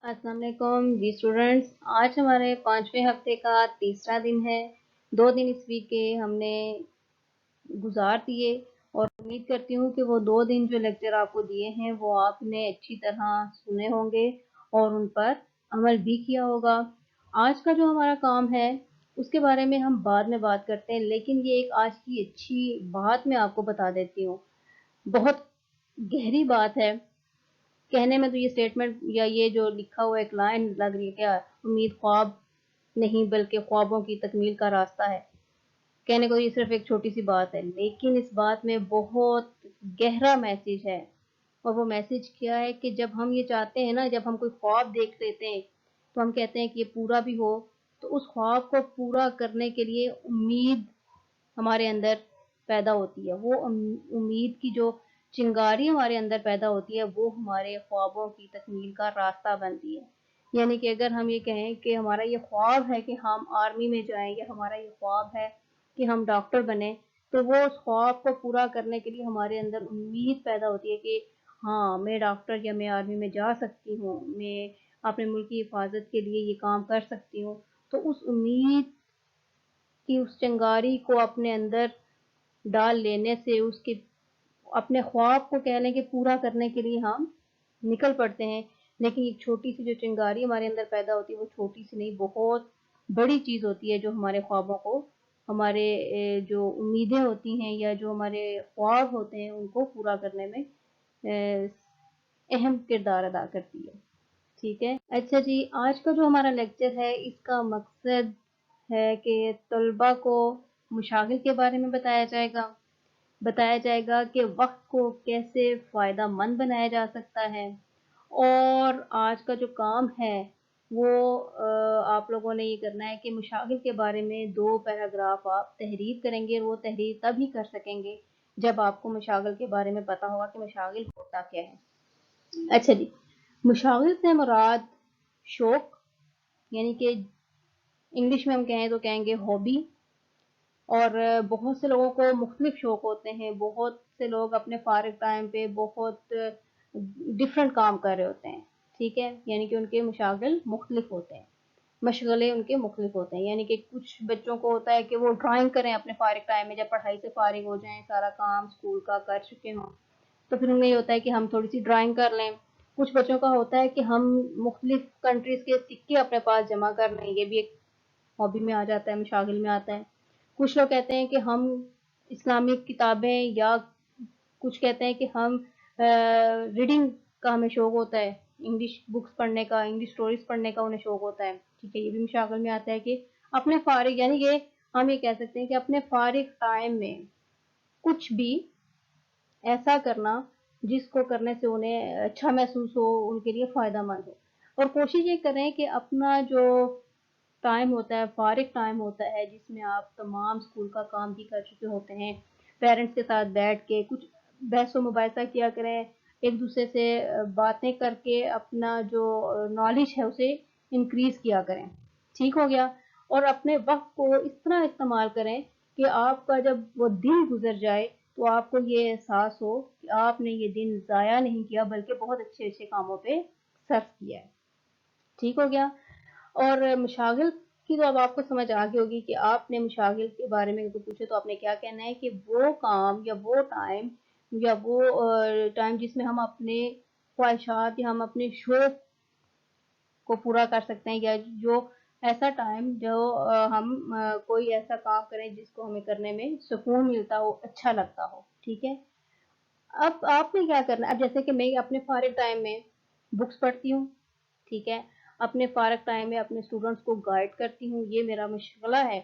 अस्सलाम वालेकुम जी स्टूडेंट्स। आज हमारे 5वें हफ्ते का तीसरा दिन है। 2 दिन इस वीक के हमने गुजार दिए और उम्मीद करती हूँ कि वो 2 दिन जो लेक्चर आपको दिए हैं वो आपने अच्छी तरह सुने होंगे और उन पर अमल भी किया होगा। आज का जो हमारा काम है उसके बारे में हम बाद में बात करते हैं, लेकिन ये एक आज की अच्छी बात मैं आपको बता देती हूँ। बहुत गहरी बात है। कहने में तो ये स्टेटमेंट या ये जो लिखा हुआ एक लाइन लग रही है क्या, उम्मीद ख्वाब नहीं बल्कि ख्वाबों की तकमील का रास्ता है। कहने को ये सिर्फ एक छोटी सी बात है, लेकिन इस बात में बहुत गहरा मैसेज है। और वो मैसेज क्या है कि जब हम ये चाहते हैं ना, जब हम कोई ख्वाब देख लेते हैं तो हम कहते हैं कि ये पूरा भी हो, तो उस ख्वाब को पूरा करने के लिए उम्मीद हमारे अंदर पैदा होती है। वो उम्मीद की जो चिंगारी हमारे अंदर पैदा होती है वो हमारे ख्वाबों की तकमील का रास्ता बनती है। यानी कि अगर हम ये कहें कि हमारा ये ख्वाब है कि हम आर्मी में जाएं, या हमारा ये ख्वाब है कि हम डॉक्टर बने, तो वो उस ख्वाब को पूरा करने के लिए हमारे अंदर उम्मीद पैदा होती है कि हाँ, मैं डॉक्टर या मैं आर्मी में जा सकती हूँ, मैं अपने मुल्क की हिफाजत के लिए ये काम कर सकती हूँ। तो उस उम्मीद की उस चिंगारी को अपने अंदर डाल लेने से उसके अपने ख्वाब को कह लें कि पूरा करने के लिए हम निकल पड़ते हैं। लेकिन एक छोटी सी जो चिंगारी हमारे अंदर पैदा होती है वो छोटी सी नहीं, बहुत बड़ी चीज़ होती है जो हमारे ख्वाबों को, हमारे जो उम्मीदें होती हैं या जो हमारे ख्वाब होते हैं उनको पूरा करने में अहम किरदार अदा करती है। ठीक है, अच्छा जी, आज का जो हमारा लेक्चर है इसका मकसद है कि तलबा को मुशागिल के बारे में बताया जाएगा कि वक्त को कैसे फ़ायदा मंद बनाया जा सकता है। और आज का जो काम है वो आप लोगों ने ये करना है कि मुशागिल के बारे में 2 पैराग्राफ आप तहरीर करेंगे। वो तहरीर तभी कर सकेंगे जब आपको मुशागिल के बारे में पता होगा कि मुशागिल होता क्या है। अच्छा जी, मुशागिल से मुराद शौक, यानी कि इंग्लिश में हम कहें तो कहेंगे हॉबी। और बहुत से लोगों को मुख्तलिफ शौक होते हैं। बहुत से लोग अपने फारिग टाइम पे बहुत डिफरेंट काम कर रहे होते हैं। ठीक है, यानी कि उनके मशागिल मुख्तलिफ होते हैं, मशगले उनके मुख्तलिफ होते हैं। यानी कि कुछ बच्चों को होता है कि वो ड्राइंग करें अपने फारिग टाइम में, जब पढ़ाई से फारिग हो जाएं, सारा काम स्कूल का कर चुके हों, तो फिर उन्हें ये होता है कि हम थोड़ी सी ड्राइंग कर लें। कुछ बच्चों का होता है कि हम मुख्तलिफ कंट्रीज के सिक्के अपने पास जमा कर लें, ये भी एक हॉबी में आ जाता है, मशागिल में आता है। कुछ लोग कहते हैं कि हम इस्लामिक किताबें, या कुछ कहते हैं कि हम रीडिंग का हमें शौक होता है, इंग्लिश बुक्स पढ़ने का, इंग्लिश स्टोरीज पढ़ने का उन्हें शौक होता है। ठीक है, ये भी मशागिल में आता है कि अपने फारिग, यानी कि हम ये कह सकते हैं कि अपने फारिग टाइम में कुछ भी ऐसा करना जिसको करने से उन्हें अच्छा महसूस हो, उनके लिए फ़ायदा मंद हो। और कोशिश ये करें कि अपना जो टाइम होता है, फारिग टाइम होता है, जिसमें आप तमाम स्कूल का काम भी कर चुके होते हैं, पेरेंट्स के साथ बैठ के कुछ बहस व मुबाहिसा किया करें, एक दूसरे से बातें करके अपना जो नॉलेज है उसे इंक्रीज किया करें। ठीक हो गया। और अपने वक्त को इस तरह इस्तेमाल करें कि आपका जब वो दिन गुजर जाए तो आपको ये एहसास हो कि आपने ये दिन ज़ाया नहीं किया, बल्कि बहुत अच्छे अच्छे कामों पे सर्फ किया है। ठीक हो गया। और मुशागिल की तो अब आपको समझ आ गई होगी कि आपने मुशागिल के बारे में तो पूछे तो आपने क्या कहना है कि वो काम या वो टाइम या वो टाइम जिसमें हम अपने ख्वाहिशात या हम अपने शौक को पूरा कर सकते हैं, या जो ऐसा टाइम जो हम कोई ऐसा काम करें जिसको हमें करने में सुकून मिलता हो, अच्छा लगता हो। ठीक है, अब आपने क्या करना है। अब जैसे कि मैं अपने फारिग टाइम में बुक्स पढ़ती हूँ। ठीक है, अपने फारग टाइम में अपने स्टूडेंट्स को गाइड करती हूँ। ये मेरा मशगला है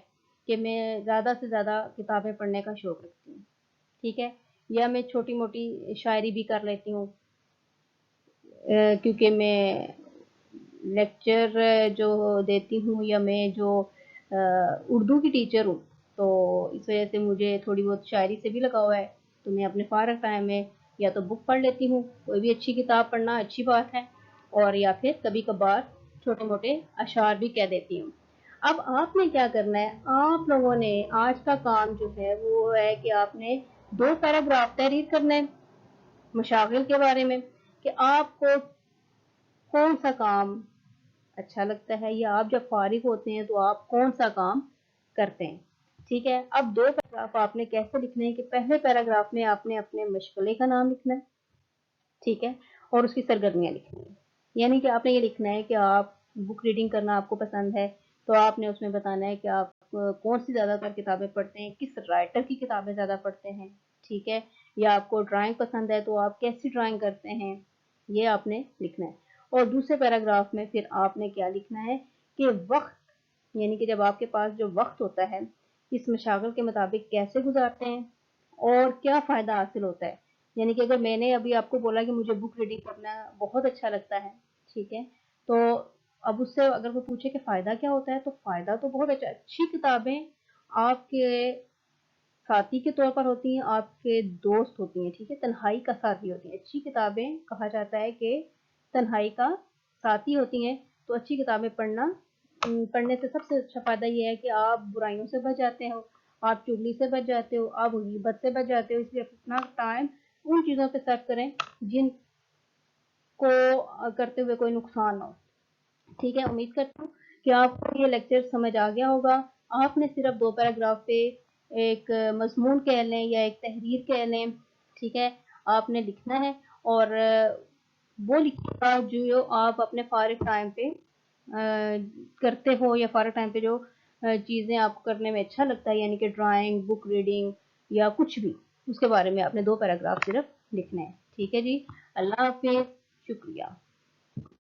कि मैं ज़्यादा से ज़्यादा किताबें पढ़ने का शौक़ रखती हूँ। ठीक है, या मैं छोटी मोटी शायरी भी कर लेती हूँ, क्योंकि मैं लेक्चर जो देती हूँ या मैं जो उर्दू की टीचर हूँ, तो इस वजह से मुझे थोड़ी बहुत शायरी से भी लगाव है। तो मैं अपने फारग टाइम में या तो बुक पढ़ लेती हूँ, कोई भी अच्छी किताब पढ़ना अच्छी बात है, और या फिर कभी कभार छोटे मोटे अशार भी कह देती हूँ। अब आपने क्या करना है, आप लोगों ने आज का काम जो है वो है कि आपने 2 पैराग्राफ तहरीर करना है मशागिल के बारे में, कि आपको कौन सा काम अच्छा लगता है, या आप जब फारिग होते हैं तो आप कौन सा काम करते हैं। ठीक है, अब 2 पैराग्राफ आपने कैसे लिखने हैं कि पहले पैराग्राफ में आपने अपने मशगले का नाम लिखना है, ठीक है, और उसकी सरगर्मियाँ लिखनी है। यानी कि आपने ये लिखना है कि आप बुक रीडिंग करना आपको पसंद है, तो आपने उसमें बताना है कि आप कौन-सी ज़्यादातर किताबें पढ़ते हैं, किस राइटर की किताबें ज़्यादा पढ़ते हैं, ठीक है? या आपको ड्राइंग पसंद है तो आप कैसी ड्राइंग करते हैं, ये आपने लिखना है। और दूसरे पैराग्राफ में फिर आपने क्या लिखना है कि वक़्त, यानी कि जब आपके पास जो वक़्त होता है, इस मशागल के मुताबिक कैसे गुज़ारते हैं और क्या फ़ायदा हासिल होता है। यानी कि अगर मैंने अभी आपको बोला कि मुझे बुक रीडिंग करना बहुत अच्छा लगता है, ठीक है, तो अब उससे अगर वो पूछे कि फ़ायदा क्या होता है, तो फ़ायदा तो बहुत अच्छा, अच्छी किताबें आपके साथी के तौर पर होती हैं, आपके दोस्त होती हैं, ठीक है, तन्हाई का साथी होती हैं। अच्छी किताबें कहा जाता है कि तन्हाई का साथी होती हैं, तो अच्छी किताबें पढ़ने से सबसे अच्छा फ़ायदा ये है कि आप बुराइयों से बच जाते हो, आप चुगली से बच जाते हो, आप गीबत से बच जाते हो, इसलिए अपना टाइम उन चीज़ों पे सर्व करें जिनको करते हुए कोई नुकसान ना हो। ठीक है, उम्मीद करती हूँ कि आपको ये लेक्चर समझ आ गया होगा। आपने सिर्फ 2 पैराग्राफ पे एक मज़मून कह लें या एक तहरीर कह लें, ठीक है, आपने लिखना है और वो लिखिएगा जो आप अपने फ़ारिग टाइम पे करते हो, या फ़ारिग टाइम पे जो चीज़ें आपको करने में अच्छा लगता है, यानी कि ड्राइंग, बुक रीडिंग या कुछ भी, उसके बारे में आपने 2 पैराग्राफ सिर्फ लिखने हैं। ठीक है जी, अल्लाह हाफ़िज़, शुक्रिया।